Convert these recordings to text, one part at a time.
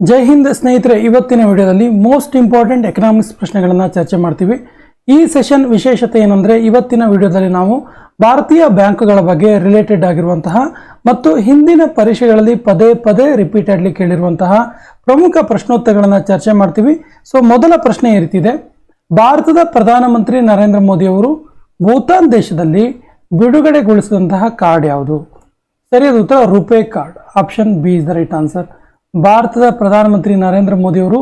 ಜೈ ಹಿಂದ್ ಸ್ನೇಹಿತರೆ, ಇವತ್ತಿನ ವಿಡಿಯೋದಲ್ಲಿ ಮೋಸ್ಟ್ ಇಂಪಾರ್ಟೆಂಟ್ ಎಕನಾಮಿಕ್ಸ್ ಪ್ರಶ್ನೆಗಳನ್ನು ಚರ್ಚೆ ಮಾಡ್ತೀವಿ. ಈ ಸೆಷನ್ ವಿಶೇಷತೆ ಏನಂದರೆ, ಇವತ್ತಿನ ವಿಡಿಯೋದಲ್ಲಿ ನಾವು ಭಾರತೀಯ ಬ್ಯಾಂಕುಗಳ ಬಗ್ಗೆ ರಿಲೇಟೆಡ್ ಆಗಿರುವಂತಹ ಮತ್ತು ಹಿಂದಿನ ಪರೀಕ್ಷೆಗಳಲ್ಲಿ ಪದೇ ಪದೇ ರಿಪೀಟೆಡ್ಲಿ ಕೇಳಿರುವಂತಹ ಪ್ರಮುಖ ಪ್ರಶ್ನೋತ್ತರಗಳನ್ನು ಚರ್ಚೆ ಮಾಡ್ತೀವಿ. ಸೊ ಮೊದಲ ಪ್ರಶ್ನೆ ಈ ರೀತಿ ಇದೆ: ಭಾರತದ ಪ್ರಧಾನಮಂತ್ರಿ ನರೇಂದ್ರ ಮೋದಿ ಅವರು ಭೂತಾನ್ ದೇಶದಲ್ಲಿ ಬಿಡುಗಡೆಗೊಳಿಸಿದಂತಹ ಕಾರ್ಡ್ ಯಾವುದು? ಸರಿಯಾದ ಉತ್ತರ RuPay card. Option B is the right answer. ಭಾರತದ ಪ್ರಧಾನಮಂತ್ರಿ ನರೇಂದ್ರ ಮೋದಿ ಅವರು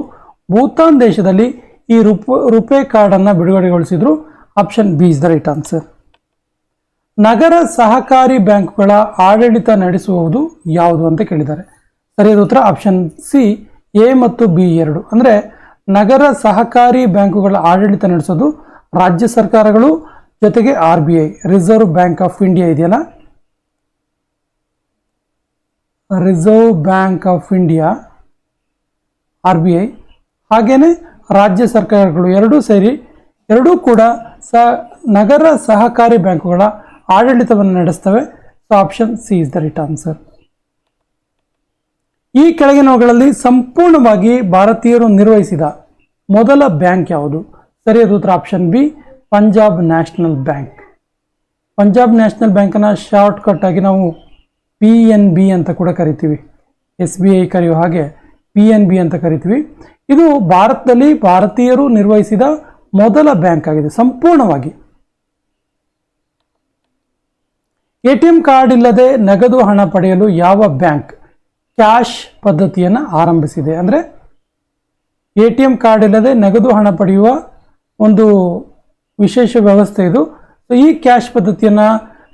ಭೂತಾನ್ ದೇಶದಲ್ಲಿ ಈ ರುಪೇ ಕಾರ್ಡ್ ಅನ್ನು ಬಿಡುಗಡೆಗೊಳಿಸಿದ್ರು. Option B is the right answer. ನಗರ ಸಹಕಾರಿ ಬ್ಯಾಂಕುಗಳ ಆಡಳಿತ ನಡೆಸುವುದು ಯಾವುದು ಅಂತ ಕೇಳಿದ್ದಾರೆ. ಸರಿಯಾದ ಉತ್ತರ ಆಪ್ಷನ್ ಸಿ, ಎ ಮತ್ತು ಬಿ ಎರಡು. ಅಂದರೆ ನಗರ ಸಹಕಾರಿ ಬ್ಯಾಂಕುಗಳ ಆಡಳಿತ ನಡೆಸೋದು ರಾಜ್ಯ ಸರ್ಕಾರಗಳು, ಜೊತೆಗೆ RBI reserve bank of India ಇದೆಯಲ್ಲ, reserve bank of India RBI, ಹಾಗೇನೆ ರಾಜ್ಯ ಸರ್ಕಾರಗಳು ಎರಡೂ ಸೇರಿ ಎರಡೂ ಕೂಡ ನಗರ ಸಹಕಾರಿ ಬ್ಯಾಂಕುಗಳ ಆಡಳಿತವನ್ನು ನಡೆಸ್ತವೆ. So option C is the right answer. ಈ ಕೆಳಗಿನವುಗಳಲ್ಲಿ ಸಂಪೂರ್ಣವಾಗಿ ಭಾರತೀಯರು ನಿರ್ವಹಿಸಿದ ಮೊದಲ ಬ್ಯಾಂಕ್ ಯಾವುದು? ಸರಿಯಾದ ಉತ್ತರ option B, Punjab national bank. Punjab national ಬ್ಯಾಂಕನ್ನು ಶಾರ್ಟ್ ಕಟ್ ಆಗಿ ನಾವು PNB ಅಂತ ಕೂಡ ಕರಿತೀವಿ. SBI ಕರೆಯುವ ಹಾಗೆ PNB ಅಂತ ಕರಿತೀವಿ. ಇದು ಭಾರತದಲ್ಲಿ ಭಾರತೀಯರು ನಿರ್ವಹಿಸಿದ ಮೊದಲ ಬ್ಯಾಂಕ್ ಆಗಿದೆ ಸಂಪೂರ್ಣವಾಗಿ. ATM ಕಾರ್ಡ್ ಇಲ್ಲದೆ ನಗದು ಹಣ ಪಡೆಯಲು ಯಾವ ಬ್ಯಾಂಕ್ ಕ್ಯಾಶ್ ಪದ್ಧತಿಯನ್ನು ಆರಂಭಿಸಿದೆ? ಅಂದರೆ ATM ಕಾರ್ಡ್ ಇಲ್ಲದೆ ನಗದು ಹಣ ಪಡೆಯುವ ಒಂದು ವಿಶೇಷ ವ್ಯವಸ್ಥೆ ಇದು. ಸೊ ಈ ಕ್ಯಾಶ್ ಪದ್ಧತಿಯನ್ನು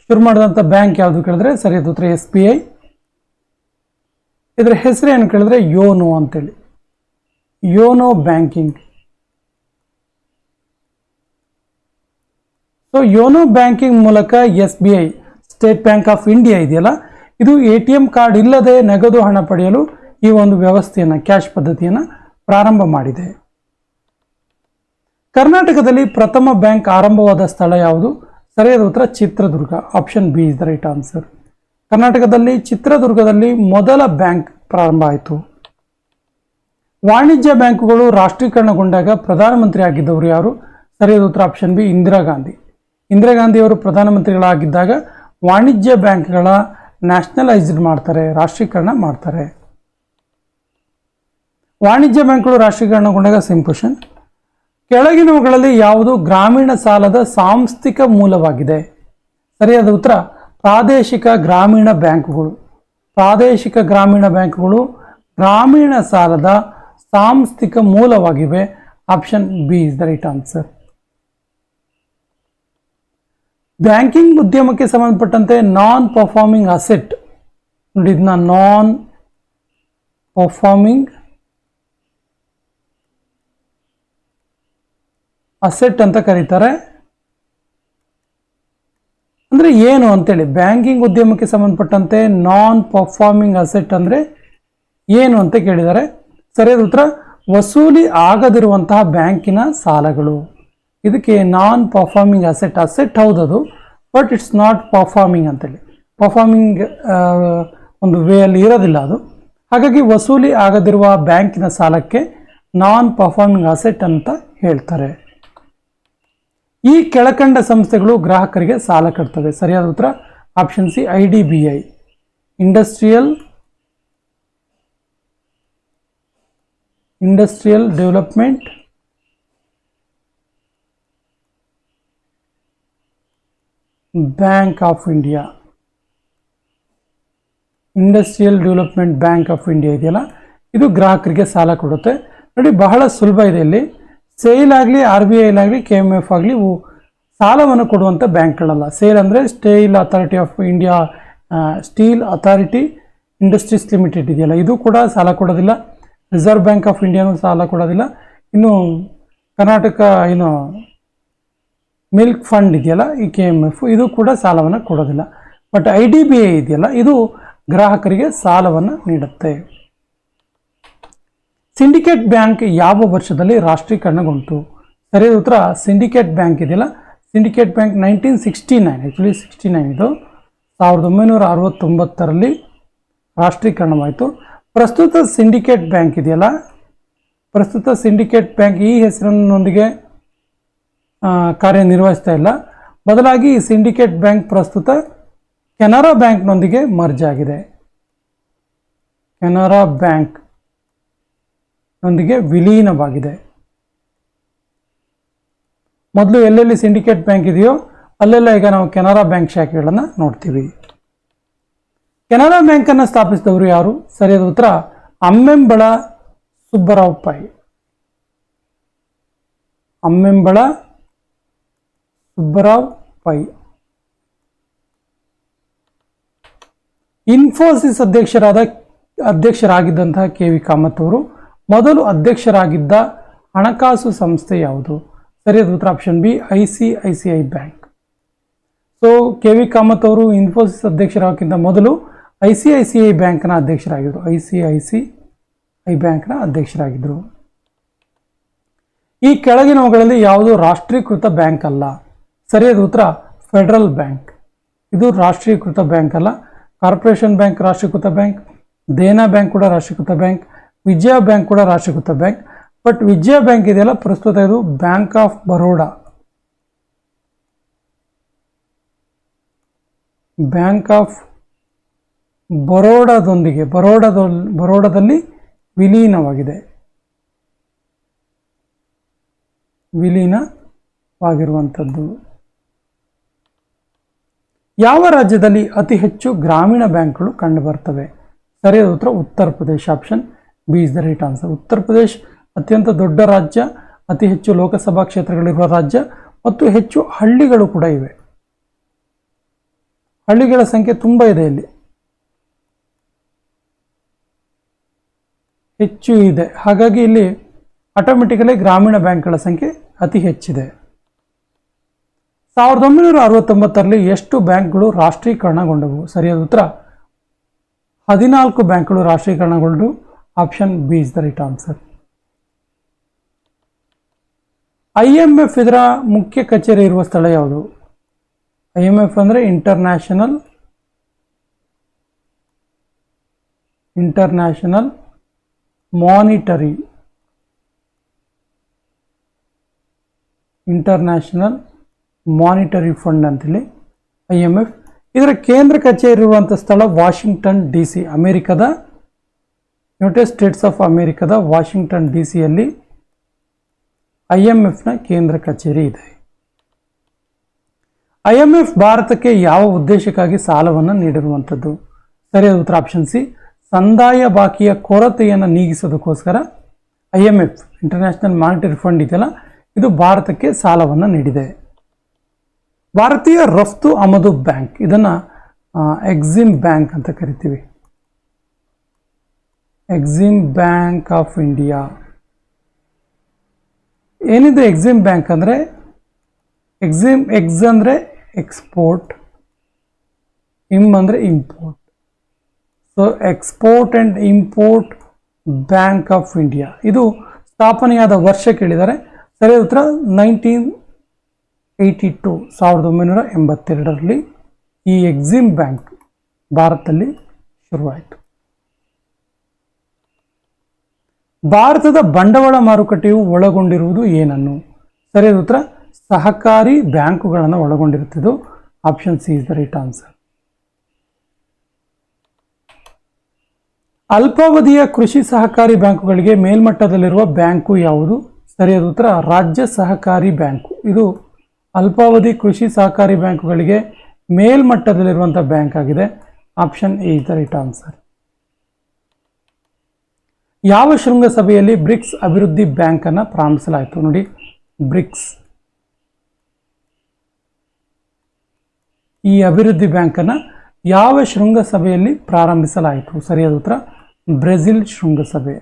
ಶುರು ಮಾಡಿದಂಥ ಬ್ಯಾಂಕ್ ಯಾವುದು ಕೇಳಿದ್ರೆ ಸರಿಯಾದ ಉತ್ತರ SBI. ಇದರ ಹೆಸರು ಏನು ಕೇಳಿದ್ರೆ ಯೋನೋ ಅಂತೇಳಿ, YONO banking. So YONO banking ಮೂಲಕ SBI state bank of India ಇದೆಯಲ್ಲ, ಇದು ATM ಕಾರ್ಡ್ ಇಲ್ಲದೆ ನಗದು ಹಣ ಪಡೆಯಲು ಈ ಒಂದು ವ್ಯವಸ್ಥೆಯನ್ನು, ಕ್ಯಾಶ್ ಪದ್ಧತಿಯನ್ನು ಪ್ರಾರಂಭ ಮಾಡಿದೆ. ಕರ್ನಾಟಕದಲ್ಲಿ ಪ್ರಥಮ ಬ್ಯಾಂಕ್ ಆರಂಭವಾದ ಸ್ಥಳ ಯಾವುದು? ಸರಿಯಾದ ಉತ್ತರ Chitradurga. Option B is the right answer. ಕರ್ನಾಟಕದಲ್ಲಿ ಚಿತ್ರದುರ್ಗದಲ್ಲಿ ಮೊದಲ ಬ್ಯಾಂಕ್ ಪ್ರಾರಂಭ ಆಯಿತು. ವಾಣಿಜ್ಯ ಬ್ಯಾಂಕುಗಳು ರಾಷ್ಟ್ರೀಕರಣಗೊಂಡಾಗ ಪ್ರಧಾನಮಂತ್ರಿ ಆಗಿದ್ದವರು ಯಾರು? ಸರಿಯಾದ ಉತ್ತರ ಆಪ್ಷನ್ ಬಿ, ಇಂದಿರಾ ಗಾಂಧಿ. ಇಂದಿರಾ ಗಾಂಧಿಯವರು ಪ್ರಧಾನಮಂತ್ರಿಗಳಾಗಿದ್ದಾಗ ವಾಣಿಜ್ಯ ಬ್ಯಾಂಕ್ಗಳ ನ್ಯಾಷನಲೈಸ್ಡ್ ಮಾಡ್ತಾರೆ, ರಾಷ್ಟ್ರೀಕರಣ ಮಾಡ್ತಾರೆ. ವಾಣಿಜ್ಯ ಬ್ಯಾಂಕ್ಗಳು ರಾಷ್ಟ್ರೀಕರಣಗೊಂಡಾಗ ಸೇಮ್ ಕ್ವಶನ್. ಕೆಳಗಿನವುಗಳಲ್ಲಿ ಯಾವುದು ಗ್ರಾಮೀಣ ಸಾಲದ ಸಾಂಸ್ಥಿಕ ಮೂಲವಾಗಿದೆ? ಸರಿಯಾದ ಉತ್ತರ ಪ್ರಾದೇಶಿಕ ಗ್ರಾಮೀಣ ಬ್ಯಾಂಕುಗಳು. ಪ್ರಾದೇಶಿಕ ಗ್ರಾಮೀಣ ಬ್ಯಾಂಕುಗಳು ಗ್ರಾಮೀಣ ಸಾಲದ ಸಾಂಸ್ಥಿಕ ಮೂಲವಾಗಿವೆ. Option B is the right answer. Banking ಉದ್ಯಮಕ್ಕೆ ಸಂಬಂಧಪಟ್ಟಂತೆ ನಾನ್ ಪರ್ಫಾರ್ಮಿಂಗ್ ಅಸೆಟ್ ನೋಡಿ, ಇದನ್ನ ನಾನ್ ಪರ್ಫಾರ್ಮಿಂಗ್ ಅಸೆಟ್ ಅಂತ ಕರೀತಾರೆ. ಅಂದರೆ ಏನು ಅಂತೇಳಿ, ಬ್ಯಾಂಕಿಂಗ್ ಉದ್ಯಮಕ್ಕೆ ಸಂಬಂಧಪಟ್ಟಂತೆ ನಾನ್ ಪರ್ಫಾರ್ಮಿಂಗ್ ಅಸೆಟ್ ಅಂದರೆ ಏನು ಅಂತ ಕೇಳಿದ್ದಾರೆ. ಸರಿಯಾದ ಉತ್ತರ ವಸೂಲಿ ಆಗದಿರುವಂತಹ ಬ್ಯಾಂಕಿನ ಸಾಲಗಳು. ಇದಕ್ಕೆ ನಾನ್ ಪರ್ಫಾರ್ಮಿಂಗ್ ಅಸೆಟ್, ಅಸೆಟ್ ಹೌದದು, ಬಟ್ ಇಟ್ಸ್ ನಾಟ್ ಪರ್ಫಾರ್ಮಿಂಗ್ ಅಂತೇಳಿ. ಪರ್ಫಾರ್ಮಿಂಗ್ ಒಂದು ವೇಯಲ್ಲಿ ಇರೋದಿಲ್ಲ ಅದು. ಹಾಗಾಗಿ ವಸೂಲಿ ಆಗದಿರುವ ಬ್ಯಾಂಕಿನ ಸಾಲಕ್ಕೆ ನಾನ್ ಪರ್ಫಾರ್ಮಿಂಗ್ ಅಸೆಟ್ ಅಂತ ಹೇಳ್ತಾರೆ. ಈ ಕೆಳಕಂಡ ಸಂಸ್ಥೆಗಳು ಗ್ರಾಹಕರಿಗೆ ಸಾಲ ಕೊಡ್ತವೆ. ಸರಿಯಾದ ಉತ್ತರ option C, IDBI industrial development bank of India. Industrial development bank of India ಇದೆಯಲ್ಲ, ಇದು ಗ್ರಾಹಕರಿಗೆ ಸಾಲ ಕೊಡುತ್ತೆ. ನೋಡಿ, ಬಹಳ ಸುಲಭ ಇದೆ. ಇಲ್ಲಿ ಸೇಲ್ ಆಗಲಿ, RBI ಆಗಲಿ, KMF ಆಗಲಿ ಸಾಲವನ್ನು ಕೊಡುವಂಥ ಬ್ಯಾಂಕ್ಗಳಲ್ಲ. ಸೇಲ್ ಅಂದರೆ steel authority of India, steel authority industries limited ಇದೆಯಲ್ಲ, ಇದು ಕೂಡ ಸಾಲ ಕೊಡೋದಿಲ್ಲ. ರಿಸರ್ವ್ ಬ್ಯಾಂಕ್ ಆಫ್ ಇಂಡಿಯಾನೂ ಸಾಲ ಕೊಡೋದಿಲ್ಲ. ಇನ್ನು ಕರ್ನಾಟಕ ಮಿಲ್ಕ್ ಫಂಡ್ ಇದೆಯಲ್ಲ, ಈ KMF, ಇದು ಕೂಡ ಸಾಲವನ್ನು ಕೊಡೋದಿಲ್ಲ. ಬಟ್ IDBI ಇದೆಯಲ್ಲ, ಇದು ಗ್ರಾಹಕರಿಗೆ ಸಾಲವನ್ನು ನೀಡುತ್ತೆ. ಸಿಂಡಿಕೇಟ್ ಬ್ಯಾಂಕ್ ಯಾವ ವರ್ಷದಲ್ಲಿ ರಾಷ್ಟ್ರೀಕರಣಗೊಂಡಿತು? ಸರಿಯಾದ ಉತ್ತರ ಸಿಂಡಿಕೇಟ್ ಬ್ಯಾಂಕ್ ಇದೆಯಲ್ಲ, ಸಿಂಡಿಕೇಟ್ ಬ್ಯಾಂಕ್ 1969, ಆ್ಯಕ್ಚುಲಿ 69 ಇದು 1969ರಲ್ಲಿ ರಾಷ್ಟ್ರೀಕರಣವಾಯಿತು. ಪ್ರಸ್ತುತ ಸಿಂಡಿಕೇಟ್ ಬ್ಯಾಂಕ್ ಇದೆಯಲ್ಲ, ಪ್ರಸ್ತುತ ಸಿಂಡಿಕೇಟ್ ಬ್ಯಾಂಕ್ ಈ ಹೆಸರಿನೊಂದಿಗೆ ಕಾರ್ಯನಿರ್ವಹಿಸ್ತಾ ಇಲ್ಲ. ಬದಲಾಗಿ ಈ ಸಿಂಡಿಕೇಟ್ ಬ್ಯಾಂಕ್ ಪ್ರಸ್ತುತ ಕೆನರಾ ಬ್ಯಾಂಕ್ನೊಂದಿಗೆ ಮರ್ಜ್ ಆಗಿದೆ. ಕೆನರಾ ಬ್ಯಾಂಕ್ನೊಂದಿಗೆ ವಿಲೀನವಾಗಿದೆ. ಮೊದಲು ಎಲ್ಲೆಲ್ಲಿ ಸಿಂಡಿಕೇಟ್ ಬ್ಯಾಂಕ್ ಇದೆಯೋ ಅಲ್ಲೆಲ್ಲ ಈಗ ನಾವು ಕೆನರಾ ಬ್ಯಾಂಕ್ ಶಾಖೆಗಳನ್ನು ನೋಡ್ತೀವಿ. ಕೆನರಾ ಬ್ಯಾಂಕನ್ನು ಸ್ಥಾಪಿಸಿದವರು ಯಾರು? ಸರಿಯಾದ ಉತ್ತರ ಅಮ್ಮೆಂಬಳ ಸುಬ್ಬರಾವ್ ಪೈ. ಅಮ್ಮೆಂಬಳ ಸುಬ್ಬರಾವ್ ಪೈ. ಇನ್ಫೋಸಿಸ್ ಅಧ್ಯಕ್ಷರಾಗಿದ್ದಂತಹ ಕೆ.ವಿ. ಕಾಮತ್ ಅವರು ಮೊದಲು ಅಧ್ಯಕ್ಷರಾಗಿದ್ದ ಹಣಕಾಸು ಸಂಸ್ಥೆ ಯಾವುದು? ಸರಿಯಾದ ಉತ್ತರ option B ICICI bank. So KV. Kamath ಅವರು ಇನ್ಫೋಸಿಸ್ ಅಧ್ಯಕ್ಷರಾಗಿದ್ದ ಮೊದಲು ICICI ಬ್ಯಾಂಕ್ನ ಅಧ್ಯಕ್ಷರಾಗಿದ್ದರು. ICICI ಬ್ಯಾಂಕ್ನ ಅಧ್ಯಕ್ಷರಾಗಿದ್ದರು. ಈ ಕೆಳಗಿನವುಗಳಲ್ಲಿ ಯಾವುದು ರಾಷ್ಟ್ರೀಕೃತ ಬ್ಯಾಂಕ್ ಅಲ್ಲ? ಸರಿಯಾದ ಉತ್ತರ ಫೆಡರಲ್ ಬ್ಯಾಂಕ್. ಇದು ರಾಷ್ಟ್ರೀಕೃತ ಬ್ಯಾಂಕ್ ಅಲ್ಲ. ಕಾರ್ಪೊರೇಷನ್ ಬ್ಯಾಂಕ್ ರಾಷ್ಟ್ರೀಕೃತ ಬ್ಯಾಂಕ್, ದೇನಾ ಬ್ಯಾಂಕ್ ಕೂಡ ರಾಷ್ಟ್ರೀಕೃತ ಬ್ಯಾಂಕ್, ವಿಜಯ ಬ್ಯಾಂಕ್ ಕೂಡ ರಾಷ್ಟ್ರೀಕೃತ ಬ್ಯಾಂಕ್. ಬಟ್ ವಿಜಯ ಬ್ಯಾಂಕ್ ಇದೆಯಲ್ಲ ಪ್ರಸ್ತುತ ಇದು bank of Baroda, bank of ಬರೋಡಾದೊಂದಿಗೆ ಬರೋಡಾದಲ್ಲಿ ವಿಲೀನವಾಗಿದೆ. ವಿಲೀನವಾಗಿರುವಂಥದ್ದು. ಯಾವ ರಾಜ್ಯದಲ್ಲಿ ಅತಿ ಹೆಚ್ಚು ಗ್ರಾಮೀಣ ಬ್ಯಾಂಕ್ಗಳು ಕಂಡುಬರ್ತವೆ? ಸರಿಯಾದ ಉತ್ತರ Uttar Pradesh. Option B is the right answer. Uttar Pradesh ಅತ್ಯಂತ ದೊಡ್ಡ ರಾಜ್ಯ, ಅತಿ ಹೆಚ್ಚು ಲೋಕಸಭಾ ಕ್ಷೇತ್ರಗಳಿರುವ ರಾಜ್ಯ ಮತ್ತು ಹೆಚ್ಚು ಹಳ್ಳಿಗಳು ಕೂಡ ಇವೆ. ಹಳ್ಳಿಗಳ ಸಂಖ್ಯೆ ತುಂಬ ಇದೆ, ಇಲ್ಲಿ ಹೆಚ್ಚು ಇದೆ. ಹಾಗಾಗಿ ಇಲ್ಲಿ ಆಟೋಮೆಟಿಕಲಿ ಗ್ರಾಮೀಣ ಬ್ಯಾಂಕ್ಗಳ ಸಂಖ್ಯೆ ಅತಿ ಹೆಚ್ಚಿದೆ. 1969ರಲ್ಲಿ ಎಷ್ಟು ಬ್ಯಾಂಕ್ಗಳು ರಾಷ್ಟ್ರೀಕರಣಗೊಂಡವು? ಸರಿಯಾದ ಉತ್ತರ 14 ಬ್ಯಾಂಕ್ಗಳು ರಾಷ್ಟ್ರೀಕರಣಗೊಂಡು. Option B is the right answer. IMF ಇದರ ಮುಖ್ಯ ಕಚೇರಿ ಇರುವ ಸ್ಥಳ ಯಾವುದು? IMF ಅಂದರೆ ಇಂಟರ್ನ್ಯಾಷನಲ್ ಮಾನಿಟರಿ ಫಂಡ್ ಅಂತೇಳಿ IMF. ಇದರ ಕೇಂದ್ರ ಕಚೇರಿ ಇರುವಂಥ ಸ್ಥಳ ವಾಷಿಂಗ್ಟನ್ DC, ಅಮೆರಿಕದ ಯುನೈಟೆಡ್ ಸ್ಟೇಟ್ಸ್ ಆಫ್ ಅಮೆರಿಕದ ವಾಷಿಂಗ್ಟನ್ DCಯಲ್ಲಿ IMFನ ಕೇಂದ್ರ ಕಚೇರಿ ಇದೆ. IMF ಭಾರತಕ್ಕೆ ಯಾವ ಉದ್ದೇಶಕ್ಕಾಗಿ ಸಾಲವನ್ನು ನೀಡಿರುವಂಥದ್ದು? ಸರಿಯಾದ ಉತ್ತರ ಆಪ್ಷನ್ ಸಿ, ಸಂದಾಯ ಬಾಕಿಯ ಕೊರತೆಯನ್ನು ನೀಗಿಸೋದಕ್ಕೋಸ್ಕರ IMF ಇಂಟರ್ನ್ಯಾಷನಲ್ ಮಾನಿಟರಿ ಫಂಡ್ ಇದೆಯಲ್ಲ, ಇದು ಭಾರತಕ್ಕೆ ಸಾಲವನ್ನು ನೀಡಿದೆ. ಭಾರತೀಯ ರಫ್ತು ಆಮದು ಬ್ಯಾಂಕ್, ಇದನ್ನು ಎಕ್ಸಿಮ್ ಬ್ಯಾಂಕ್ ಅಂತ ಕರಿತೀವಿ. Exim bank of India. ಏನಿದೆ ಎಕ್ಸಿಮ್ ಬ್ಯಾಂಕ್ ಅಂದರೆ? ಎಕ್ಸ್ ಅಂದರೆ ಎಕ್ಸ್ಪೋರ್ಟ್, ಇಮ್ ಅಂದರೆ import. So export and import bank of India. ಇದು ಸ್ಥಾಪನೆಯಾದ ವರ್ಷ ಕೇಳಿದ್ದಾರೆ. ಸರಿಯಾದ ಉತ್ತರ 1982 ಈ ಎಕ್ಸಿಮ್ ಬ್ಯಾಂಕ್ ಭಾರತದಲ್ಲಿ ಶುರುವಾಯಿತು. ಭಾರತದ ಬಂಡವಾಳ ಮಾರುಕಟ್ಟೆಯು ಒಳಗೊಂಡಿರುವುದು ಏನನ್ನು? ಸರಿಯಾದ ಉತ್ತರ ಸಹಕಾರಿ ಬ್ಯಾಂಕುಗಳನ್ನು ಒಳಗೊಂಡಿರುತ್ತದೆ. Option C is the right answer. ಅಲ್ಪಾವಧಿಯ ಕೃಷಿ ಸಹಕಾರಿ ಬ್ಯಾಂಕುಗಳಿಗೆ ಮೇಲ್ಮಟ್ಟದಲ್ಲಿರುವ ಬ್ಯಾಂಕು ಯಾವುದು? ಸರಿಯಾದ ಉತ್ತರ ರಾಜ್ಯ ಸಹಕಾರಿ ಬ್ಯಾಂಕು. ಇದು ಅಲ್ಪಾವಧಿ ಕೃಷಿ ಸಹಕಾರಿ ಬ್ಯಾಂಕುಗಳಿಗೆ ಮೇಲ್ಮಟ್ಟದಲ್ಲಿರುವಂಥ ಬ್ಯಾಂಕ್ ಆಗಿದೆ. Option A is the right answer. ಯಾವ ಶೃಂಗಸಭೆಯಲ್ಲಿ ಬ್ರಿಕ್ಸ್ ಅಭಿವೃದ್ಧಿ ಬ್ಯಾಂಕ್ ಅನ್ನು ಪ್ರಾರಂಭಿಸಲಾಯಿತು? ನೋಡಿ, ಬ್ರಿಕ್ಸ್, ಈ ಅಭಿವೃದ್ಧಿ ಬ್ಯಾಂಕ್ ಅನ್ನು ಯಾವ ಶೃಂಗಸಭೆಯಲ್ಲಿ ಪ್ರಾರಂಭಿಸಲಾಯಿತು? ಸರಿಯಾದ ಉತ್ತರ ಬ್ರೆಜಿಲ್ ಶೃಂಗಸಭೆ.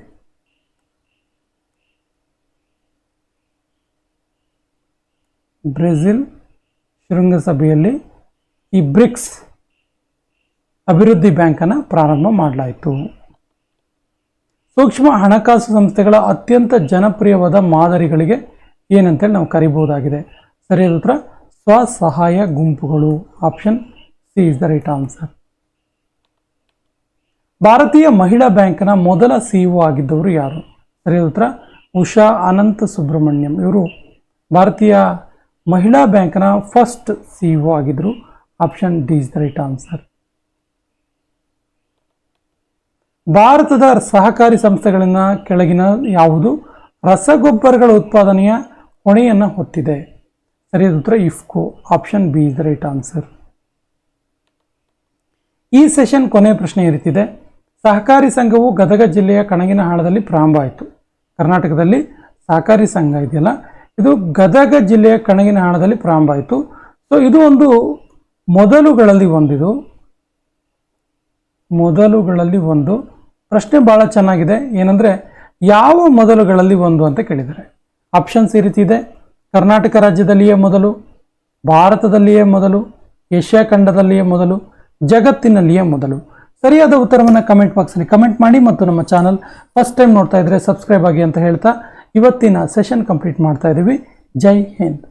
ಬ್ರೆಜಿಲ್ ಶೃಂಗಸಭೆಯಲ್ಲಿ ಈ ಬ್ರಿಕ್ಸ್ ಅಭಿವೃದ್ಧಿ ಬ್ಯಾಂಕನ್ನು ಪ್ರಾರಂಭ ಮಾಡಲಾಯಿತು. ಸೂಕ್ಷ್ಮ ಹಣಕಾಸು ಸಂಸ್ಥೆಗಳ ಅತ್ಯಂತ ಜನಪ್ರಿಯವಾದ ಮಾದರಿಗಳಿಗೆ ಏನಂತೇಳಿ ನಾವು ಕರಿಬಹುದಾಗಿದೆ? ಸರಿಯಾದ ಉತ್ತರ ಸ್ವಸಹಾಯ ಗುಂಪುಗಳು. Option C is the right answer. ಭಾರತೀಯ ಮಹಿಳಾ ಬ್ಯಾಂಕ್ನ ಮೊದಲ CEO ಆಗಿದ್ದವರು ಯಾರು? ಸರಿಯಾದ ಉತ್ತರ ಉಷಾ ಅನಂತ ಸುಬ್ರಹ್ಮಣ್ಯಂ. ಇವರು ಭಾರತೀಯ ಮಹಿಳಾ ಬ್ಯಾಂಕ್ನ ಫಸ್ಟ್ CEO ಆಗಿದ್ದರು. Option D is the right answer. ಭಾರತದ ಸಹಕಾರಿ ಸಂಸ್ಥೆಗಳಿಂದ ಕೆಳಗಿನ ಯಾವುದು ರಸಗೊಬ್ಬರಗಳ ಉತ್ಪಾದನೆಯ ಹೊಣೆಯನ್ನು ಹೊತ್ತಿದೆ? ಸರಿಯಾದ ಉತ್ತರ IFFCO. Option B is the right answer. ಈ ಸೆಷನ್ ಕೊನೆಯ ಪ್ರಶ್ನೆ ಈ ರೀತಿದೆ. ಸಹಕಾರಿ ಸಂಘವು ಗದಗ ಜಿಲ್ಲೆಯ ಕಣಗಿನಹಾಳದಲ್ಲಿ ಪ್ರಾರಂಭ ಆಯಿತು. ಕರ್ನಾಟಕದಲ್ಲಿ ಸಹಕಾರಿ ಸಂಘ ಇದೆಯಲ್ಲ, ಇದು ಗದಗ ಜಿಲ್ಲೆಯ ಕಣಗಿನಹಾಳದಲ್ಲಿ ಪ್ರಾರಂಭ ಆಯಿತು. ಸೊ ಇದು ಒಂದು ಮೊದಲುಗಳಲ್ಲಿ ಒಂದು ಪ್ರಶ್ನೆ ಭಾಳ ಚೆನ್ನಾಗಿದೆ. ಏನಂದರೆ ಯಾವ ಮೊದಲುಗಳಲ್ಲಿ ಒಂದು ಅಂತ ಕೇಳಿದ್ದಾರೆ. ಆಪ್ಷನ್ಸ್ ಈ ರೀತಿ ಇದೆ. ಕರ್ನಾಟಕ ರಾಜ್ಯದಲ್ಲಿಯೇ ಮೊದಲು, ಭಾರತದಲ್ಲಿಯೇ ಮೊದಲು, ಏಷ್ಯಾ ಖಂಡದಲ್ಲಿಯೇ ಮೊದಲು, ಜಗತ್ತಿನಲ್ಲಿಯೇ ಮೊದಲು. ಸರಿಯಾದ ಉತ್ತರವನ್ನು ಕಮೆಂಟ್ ಬಾಕ್ಸಲ್ಲಿ ಕಮೆಂಟ್ ಮಾಡಿ ಮತ್ತು ನಮ್ಮ ಚಾನಲ್ ಫಸ್ಟ್ ಟೈಮ್ ನೋಡ್ತಾ ಇದ್ದರೆ ಸಬ್ಸ್ಕ್ರೈಬ್ ಆಗಿ ಅಂತ ಹೇಳ್ತಾ ಇವತ್ತಿನ ಸೆಷನ್ ಕಂಪ್ಲೀಟ್ ಮಾಡ್ತಾ ಇದ್ದೀವಿ. ಜೈ ಹಿಂದ್.